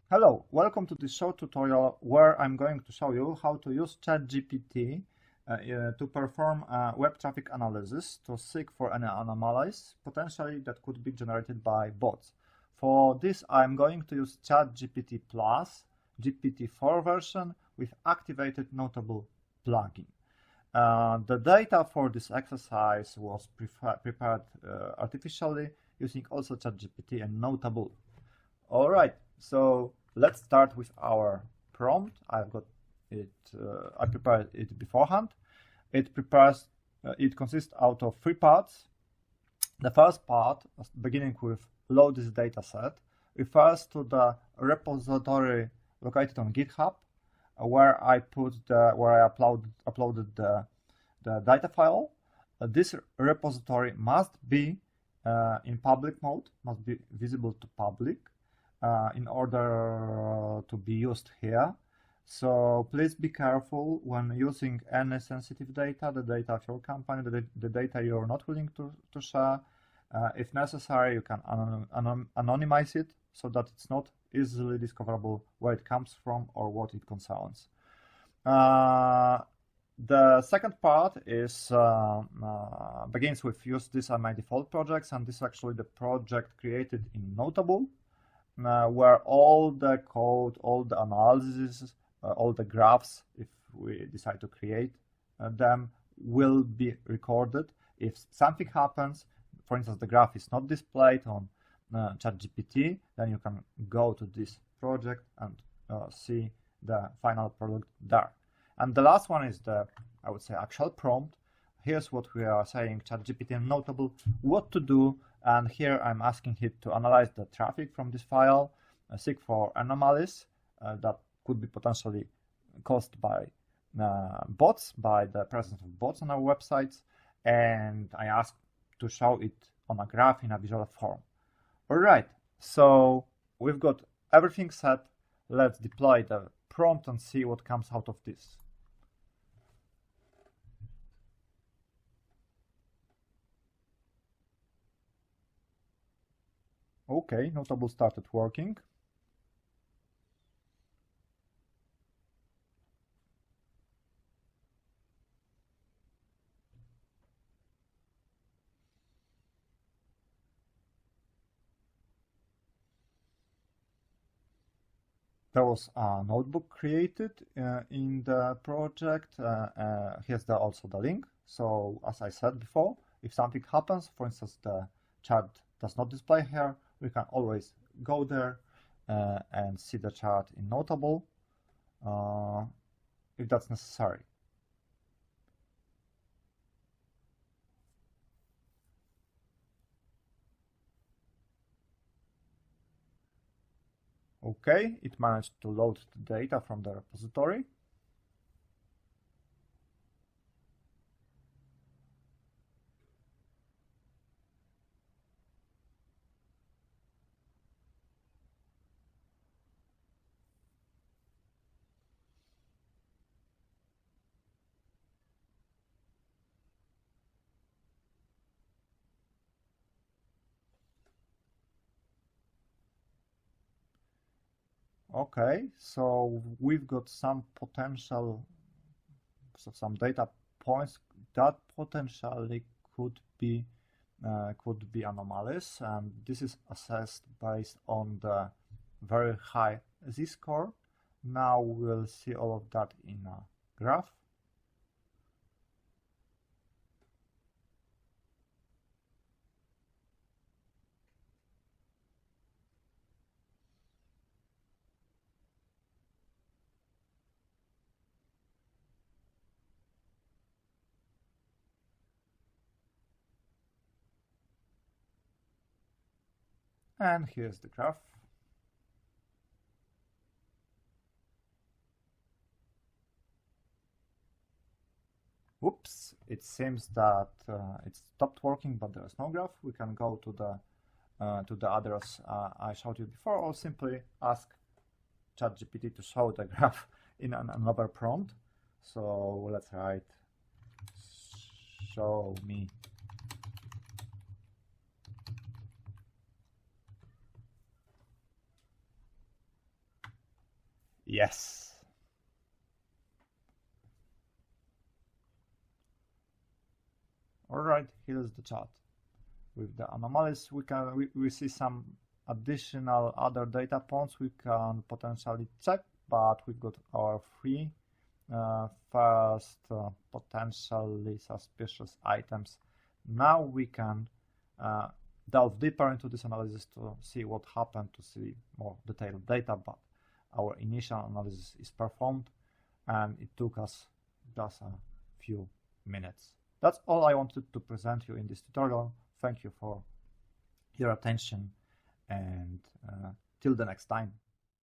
Hello, welcome to this short tutorial where I'm going to show you how to use ChatGPT to perform web traffic analysis to seek for any anomalies potentially that could be generated by bots. For this, I'm going to use ChatGPT Plus, GPT-4 version with activated Noteable plugin. The data for this exercise was prepared artificially using also ChatGPT and Noteable. All right, so let's start with our prompt. I've got it. I prepared it beforehand. It consists out of three parts. The first part, beginning with load this data set, refers to the repository located on GitHub, where I uploaded the data file. This repository must be in public mode, must be visible to public. In order to be used here. So please be careful when using any sensitive data, the data of your company, the data you're not willing to share. If necessary, you can anonymize it so that it's not easily discoverable where it comes from or what it concerns. The second part is begins with use these are my default projects, and this is actually the project created in Noteable. Where all the code, all the analysis, all the graphs, if we decide to create them, will be recorded. If something happens, for instance, the graph is not displayed on ChatGPT, then you can go to this project and see the final product there. And the last one is the, I would say, actual prompt. Here's what we are saying, ChatGPT and Noteable, what to do. And here I'm asking it to analyze the traffic from this file, seek for anomalies that could be potentially caused by bots, by the presence of bots on our websites. And I ask to show it on a graph in a visual form. All right, so we've got everything set. Let's deploy the prompt and see what comes out of this. Okay, Noteable started working. There was a notebook created in the project. Here's also the link. So as I said before, if something happens, for instance, the chart does not display here, we can always go there and see the chart in Noteable if that's necessary. Okay, it managed to load the data from the repository. Okay, so we've got some potential, some data points that potentially could be anomalies, and this is assessed based on the very high z-score. Now we'll see all of that in a graph. And here's the graph. Oops, it seems that it stopped working, but there is no graph. We can go to the address I showed you before, or simply ask ChatGPT to show the graph in another prompt. So let's write show me Yes. All right, here's the chart. With the anomalies, we see some additional other data points we can potentially check, but we got our three first potentially suspicious items. Now we can delve deeper into this analysis to see what happened, to see more detailed data, but our initial analysis is performed and it took us just a few minutes. That's all I wanted to present you in this tutorial. Thank you for your attention and till the next time.